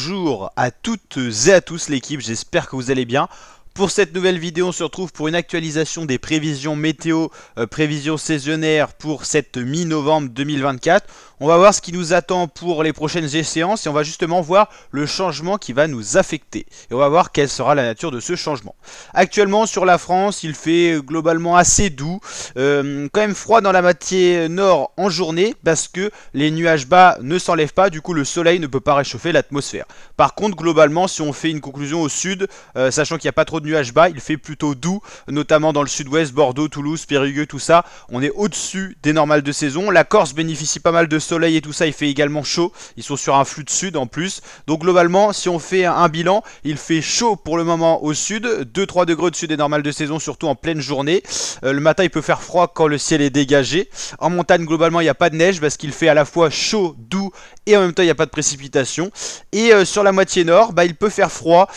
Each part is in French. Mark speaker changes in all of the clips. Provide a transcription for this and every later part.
Speaker 1: Bonjour à toutes et à tous l'équipe, j'espère que vous allez bien. Pour cette nouvelle vidéo, on se retrouve pour une actualisation des prévisions météo, prévisions saisonnières pour cette mi-novembre 2024. On va voir ce qui nous attend pour les prochaines échéances et on va justement voir le changement qui va nous affecter. Et on va voir quelle sera la nature de ce changement. Actuellement sur la France, il fait globalement assez doux, quand même froid dans la moitié nord en journée parce que les nuages bas ne s'enlèvent pas, du coup le soleil ne peut pas réchauffer l'atmosphère. Par contre globalement si on fait une conclusion au sud, sachant qu'il n'y a pas trop de nuages bas, il fait plutôt doux, notamment dans le sud-ouest, Bordeaux, Toulouse, Périgueux, tout ça. On est au-dessus des normales de saison. La Corse bénéficie pas mal de soleil et tout ça, il fait également chaud. Ils sont sur un flux de sud en plus. Donc globalement, si on fait un bilan, il fait chaud pour le moment au sud, 2-3 degrés au-dessus des normales de saison, surtout en pleine journée. Le matin, il peut faire froid quand le ciel est dégagé. En montagne, globalement, il n'y a pas de neige parce qu'il fait à la fois chaud, doux et en même temps, il n'y a pas de précipitation. Et sur la moitié nord, il peut faire froid,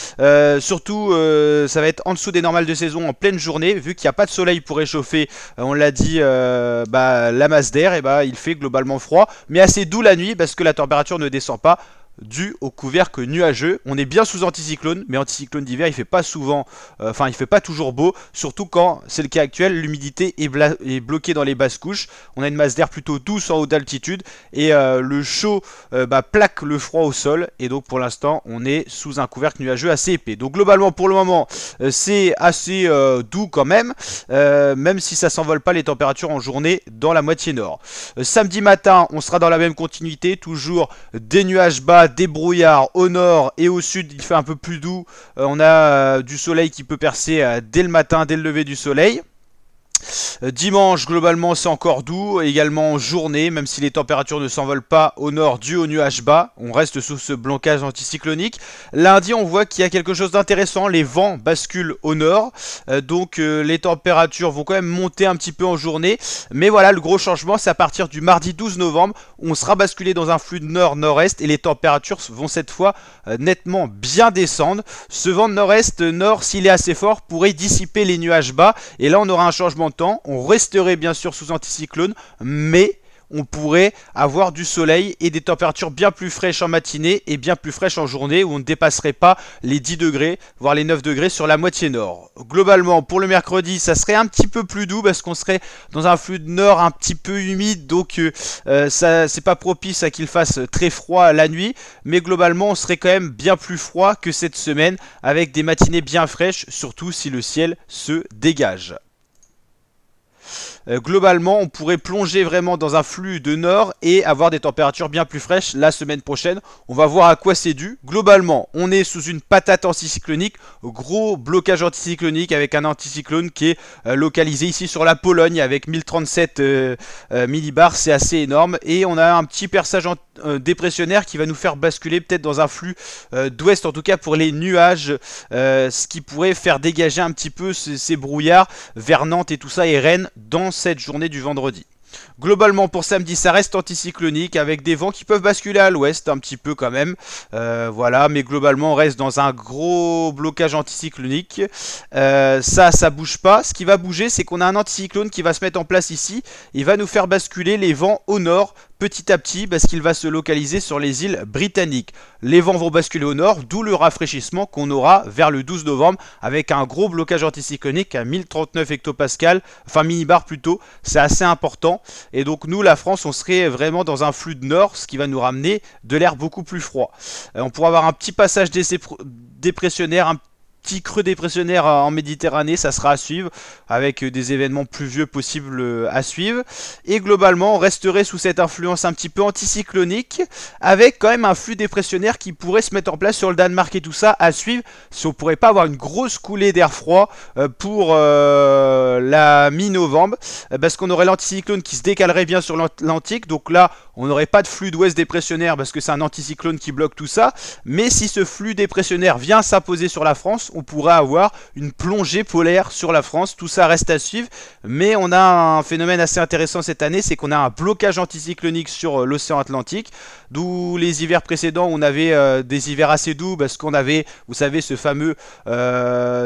Speaker 1: surtout ça va être en dessous des normales de saison en pleine journée, vu qu'il n'y a pas de soleil pour réchauffer, on l'a dit, la masse d'air, et il fait globalement froid, mais assez doux la nuit parce que la température ne descend pas dû au couvercle nuageux. On est bien sous anticyclone, mais anticyclone d'hiver il fait pas souvent, il fait pas toujours beau, surtout quand c'est le cas actuel, l'humidité est bloquée dans les basses couches. On a une masse d'air plutôt douce en haut d'altitude et le chaud plaque le froid au sol, et donc pour l'instant on est sous un couvercle nuageux assez épais. Donc globalement pour le moment c'est assez doux quand même, même si ça s'envole pas les températures en journée dans la moitié nord. Samedi matin on sera dans la même continuité, toujours des nuages bas, des brouillards au nord et au sud, il fait un peu plus doux. On a du soleil qui peut percer dès le matin, dès le lever du soleil. Dimanche globalement c'est encore doux, également en journée, même si les températures ne s'envolent pas au nord dû aux nuages bas, on reste sous ce blocage anticyclonique. Lundi on voit qu'il y a quelque chose d'intéressant, les vents basculent au nord, donc les températures vont quand même monter un petit peu en journée, mais voilà, le gros changement c'est à partir du mardi 12 novembre, on sera basculé dans un flux de nord-nord-est et les températures vont cette fois nettement bien descendre. Ce vent de nord-est, nord, s'il est assez fort, pourrait dissiper les nuages bas, et là on aura un changement de temps. On resterait bien sûr sous anticyclone, mais on pourrait avoir du soleil et des températures bien plus fraîches en matinée et bien plus fraîches en journée, où on ne dépasserait pas les 10 degrés, voire les 9 degrés sur la moitié nord. Globalement, pour le mercredi, ça serait un petit peu plus doux parce qu'on serait dans un flux de nord un petit peu humide, donc ça c'est pas propice à qu'il fasse très froid la nuit, mais globalement on serait quand même bien plus froid que cette semaine, avec des matinées bien fraîches, surtout si le ciel se dégage. Globalement on pourrait plonger vraiment dans un flux de nord et avoir des températures bien plus fraîches la semaine prochaine. On va voir à quoi c'est dû. Globalement on est sous une patate anticyclonique, gros blocage anticyclonique avec un anticyclone qui est localisé ici sur la Pologne avec 1037 millibars, c'est assez énorme, et on a un petit perçage dépressionnaire qui va nous faire basculer peut-être dans un flux d'ouest, en tout cas pour les nuages, ce qui pourrait faire dégager un petit peu ces brouillards vers Nantes et tout ça et Rennes dans cette journée du vendredi. Globalement pour samedi ça reste anticyclonique avec des vents qui peuvent basculer à l'ouest un petit peu quand même, voilà, mais globalement on reste dans un gros blocage anticyclonique. Ça bouge pas. Ce qui va bouger c'est qu'on a un anticyclone qui va se mettre en place ici, il va nous faire basculer les vents au nord petit à petit parce qu'il va se localiser sur les îles britanniques. Les vents vont basculer au nord, d'où le rafraîchissement qu'on aura vers le 12 novembre avec un gros blocage anticyclonique à 1039 hectopascales, enfin millibar plutôt, c'est assez important. Et donc nous la France on serait vraiment dans un flux de nord, ce qui va nous ramener de l'air beaucoup plus froid. On pourra avoir un petit passage dépressionnaire, un petit creux dépressionnaire en Méditerranée, ça sera à suivre avec des événements pluvieux possibles à suivre, et globalement on resterait sous cette influence un petit peu anticyclonique avec quand même un flux dépressionnaire qui pourrait se mettre en place sur le Danemark et tout ça à suivre, si on pourrait pas avoir une grosse coulée d'air froid pour la mi-novembre, parce qu'on aurait l'anticyclone qui se décalerait bien sur l'Atlantique, donc là on n'aurait pas de flux d'ouest dépressionnaire parce que c'est un anticyclone qui bloque tout ça, mais si ce flux dépressionnaire vient s'imposer sur la France, France, on pourra avoir une plongée polaire sur la France. Tout ça reste à suivre, mais on a un phénomène assez intéressant cette année, c'est qu'on a un blocage anticyclonique sur l'océan Atlantique, d'où les hivers précédents on avait des hivers assez doux parce qu'on avait, vous savez, ce fameux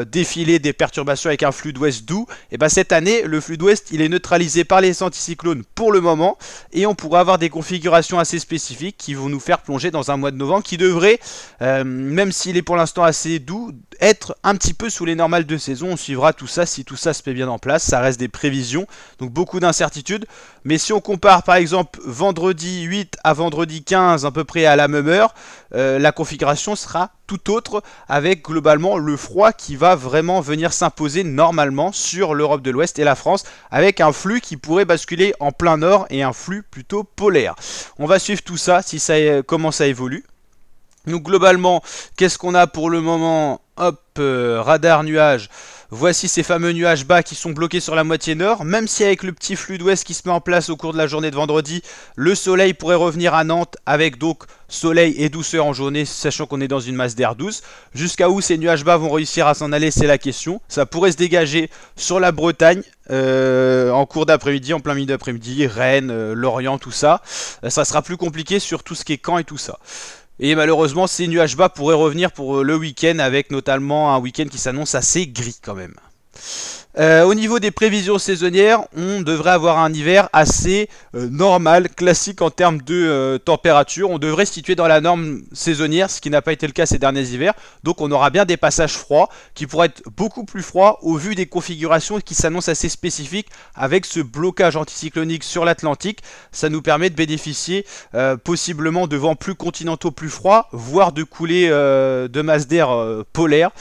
Speaker 1: défilé des perturbations avec un flux d'ouest doux. Et ben cette année, le flux d'ouest il est neutralisé par les anticyclones pour le moment, et on pourra avoir des configurations assez spécifiques qui vont nous faire plonger dans un mois de novembre qui devrait, même s'il est pour l'instant assez doux, être un petit peu sous les normales de saison. On suivra tout ça si tout ça se met bien en place. Ça reste des prévisions, donc beaucoup d'incertitudes. Mais si on compare par exemple vendredi 8 à vendredi 15 à peu près à la même heure, la configuration sera tout autre, avec globalement le froid qui va vraiment venir s'imposer normalement sur l'Europe de l'Ouest et la France, avec un flux qui pourrait basculer en plein nord et un flux plutôt polaire. On va suivre tout ça, si ça comment ça évolue. Donc globalement, qu'est-ce qu'on a pour le moment? Hop, radar nuage. Voici ces fameux nuages bas qui sont bloqués sur la moitié nord. Même si avec le petit flux d'ouest qui se met en place au cours de la journée de vendredi, le soleil pourrait revenir à Nantes avec donc soleil et douceur en journée, sachant qu'on est dans une masse d'air douce. Jusqu'à où ces nuages bas vont réussir à s'en aller, c'est la question. Ça pourrait se dégager sur la Bretagne en cours d'après-midi, en plein milieu d'après-midi, Rennes, Lorient, tout ça. Ça sera plus compliqué sur tout ce qui est Caen et tout ça. Et malheureusement, ces nuages bas pourraient revenir pour le week-end, avec notamment un week-end qui s'annonce assez gris quand même. Au niveau des prévisions saisonnières, on devrait avoir un hiver assez normal, classique en termes de température. On devrait se situer dans la norme saisonnière, ce qui n'a pas été le cas ces derniers hivers. Donc on aura bien des passages froids qui pourraient être beaucoup plus froids au vu des configurations qui s'annoncent assez spécifiques avec ce blocage anticyclonique sur l'Atlantique. Ça nous permet de bénéficier possiblement de vents plus continentaux, plus froids, voire de coulées de masse d'air polaires.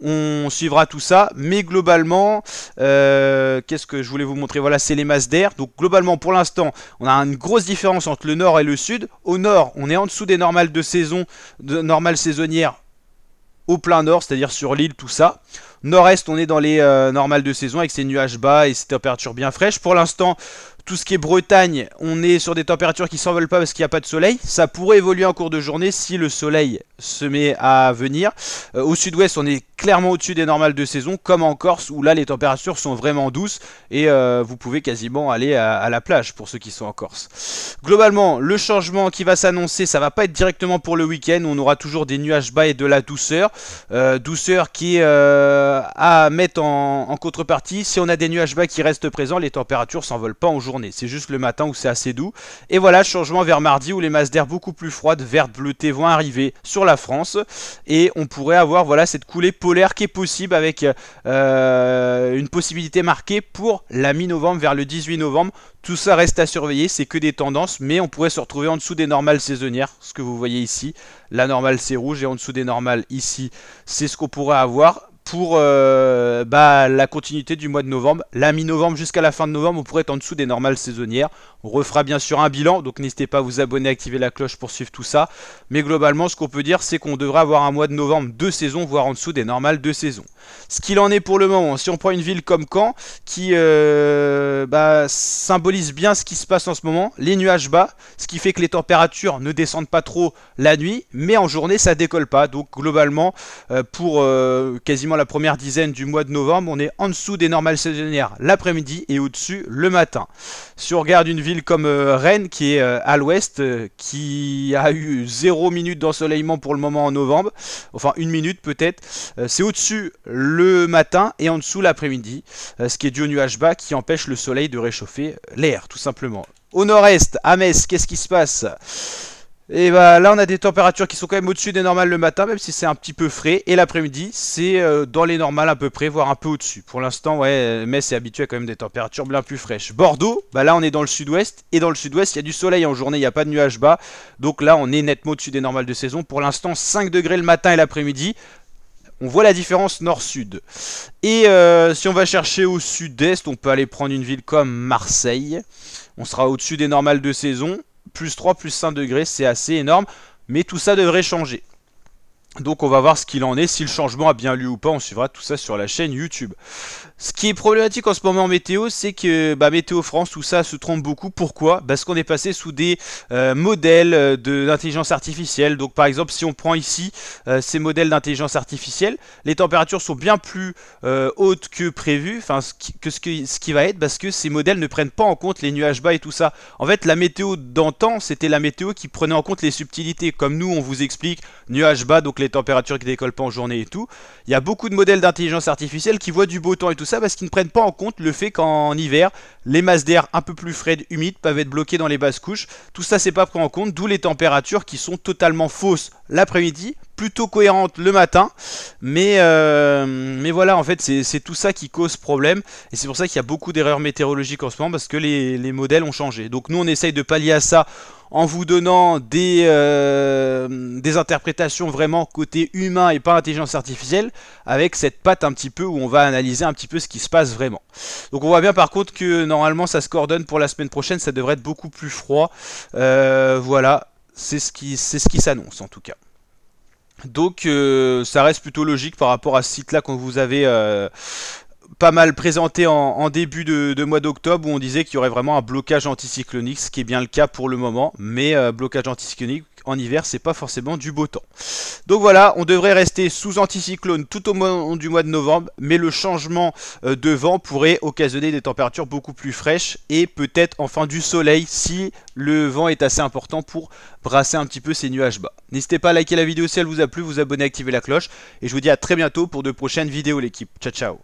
Speaker 1: On suivra tout ça, mais globalement, qu'est-ce que je voulais vous montrer? Voilà, c'est les masses d'air. Donc globalement, pour l'instant, on a une grosse différence entre le nord et le sud. Au nord, on est en dessous des normales de saison, normales saisonnières au plein nord, c'est-à-dire sur l'île, tout ça. Nord-est, on est dans les normales de saison avec ces nuages bas et ces températures bien fraîches. Pour l'instant, tout ce qui est Bretagne, on est sur des températures qui s'envolent pas parce qu'il n'y a pas de soleil. Ça pourrait évoluer en cours de journée si le soleil se met à venir. Au sud-ouest, on est clairement au-dessus des normales de saison, comme en Corse, où là les températures sont vraiment douces et vous pouvez quasiment aller à la plage pour ceux qui sont en Corse. Globalement, le changement qui va s'annoncer, ça va pas être directement pour le week-end. On aura toujours des nuages bas et de la douceur. Douceur qui est à mettre en contrepartie. Si on a des nuages bas qui restent présents, les températures s'envolent pas en journée. C'est juste le matin où c'est assez doux. Et voilà, changement vers mardi où les masses d'air beaucoup plus froides, vertes, bleutées, vont arriver sur la France. Et on pourrait avoir voilà cette coulée polaire qui est possible avec une possibilité marquée pour la mi-novembre vers le 18 novembre. Tout ça reste à surveiller, c'est que des tendances, mais on pourrait se retrouver en dessous des normales saisonnières, ce que vous voyez ici. La normale c'est rouge et en dessous des normales ici, c'est ce qu'on pourrait avoir pour la continuité du mois de novembre. La mi-novembre jusqu'à la fin de novembre, on pourrait être en dessous des normales saisonnières. On refera bien sûr un bilan, donc n'hésitez pas à vous abonner, à activer la cloche pour suivre tout ça. Mais globalement, ce qu'on peut dire, c'est qu'on devrait avoir un mois de novembre de saison, voire en dessous des normales de saison. Ce qu'il en est pour le moment, si on prend une ville comme Caen, qui symbolise bien ce qui se passe en ce moment, les nuages bas, ce qui fait que les températures ne descendent pas trop la nuit, mais en journée ça décolle pas. Donc globalement, pour quasiment la première dizaine du mois de novembre, on est en dessous des normales saisonnières l'après-midi et au-dessus le matin. Si on regarde une ville comme Rennes, qui est à l'ouest, qui a eu 0 minute d'ensoleillement pour le moment en novembre, enfin 1 minute peut-être, c'est au-dessus le matin et en dessous l'après-midi, ce qui est dû aux nuages bas qui empêche le soleil de réchauffer l'air tout simplement. Au nord-est, à Metz, qu'est-ce qui se passe? Et bah là on a des températures qui sont quand même au-dessus des normales le matin, même si c'est un petit peu frais, et l'après-midi c'est dans les normales à peu près, voire un peu au-dessus. Pour l'instant ouais, Metz est habitué à quand même des températures bien plus fraîches. Bordeaux, bah là on est dans le sud-ouest, et dans le sud-ouest il y a du soleil en journée, il n'y a pas de nuages bas, donc là on est nettement au-dessus des normales de saison. Pour l'instant 5 degrés le matin et l'après-midi. On voit la différence nord-sud. Et si on va chercher au sud-est, on peut aller prendre une ville comme Marseille. On sera au-dessus des normales de saison. Plus 3, plus 5 degrés, c'est assez énorme. Mais tout ça devrait changer. Donc on va voir ce qu'il en est. Si le changement a bien lieu ou pas, on suivra tout ça sur la chaîne YouTube. Ce qui est problématique en ce moment en météo, c'est que Météo France, tout ça se trompe beaucoup. Pourquoi? Parce qu'on est passé sous des modèles d'intelligence artificielle. Donc par exemple, si on prend ici ces modèles d'intelligence artificielle, les températures sont bien plus hautes que prévu, enfin ce qui va être, parce que ces modèles ne prennent pas en compte les nuages bas et tout ça. En fait, la météo d'antan, c'était la météo qui prenait en compte les subtilités. Comme nous, on vous explique nuages bas, donc les températures qui décollent pas en journée et tout. Il y a beaucoup de modèles d'intelligence artificielle qui voient du beau temps et tout ça parce qu'ils ne prennent pas en compte le fait qu'en hiver, les masses d'air un peu plus frais, humides peuvent être bloquées dans les basses couches. Tout ça, c'est pas pris en compte, d'où les températures qui sont totalement fausses l'après-midi, plutôt cohérentes le matin. Mais voilà, en fait, c'est tout ça qui cause problème. Et c'est pour ça qu'il y a beaucoup d'erreurs météorologiques en ce moment parce que les modèles ont changé. Donc nous, on essaye de pallier à ça en vous donnant des interprétations vraiment côté humain et pas intelligence artificielle, avec cette patte un petit peu où on va analyser un petit peu ce qui se passe vraiment. Donc on voit bien par contre que normalement ça se coordonne pour la semaine prochaine, ça devrait être beaucoup plus froid. Voilà, c'est ce qui s'annonce en tout cas. Donc ça reste plutôt logique par rapport à ce site là qu'on vous avait pas mal présenté en début de mois d'octobre, où on disait qu'il y aurait vraiment un blocage anticyclonique, ce qui est bien le cas pour le moment, mais blocage anticyclonique en hiver, c'est pas forcément du beau temps. Donc voilà, on devrait rester sous anticyclone tout au long du mois de novembre, mais le changement de vent pourrait occasionner des températures beaucoup plus fraîches et peut-être enfin du soleil si le vent est assez important pour brasser un petit peu ces nuages bas. N'hésitez pas à liker la vidéo si elle vous a plu, vous abonner, activer la cloche, et je vous dis à très bientôt pour de prochaines vidéos l'équipe. Ciao ciao.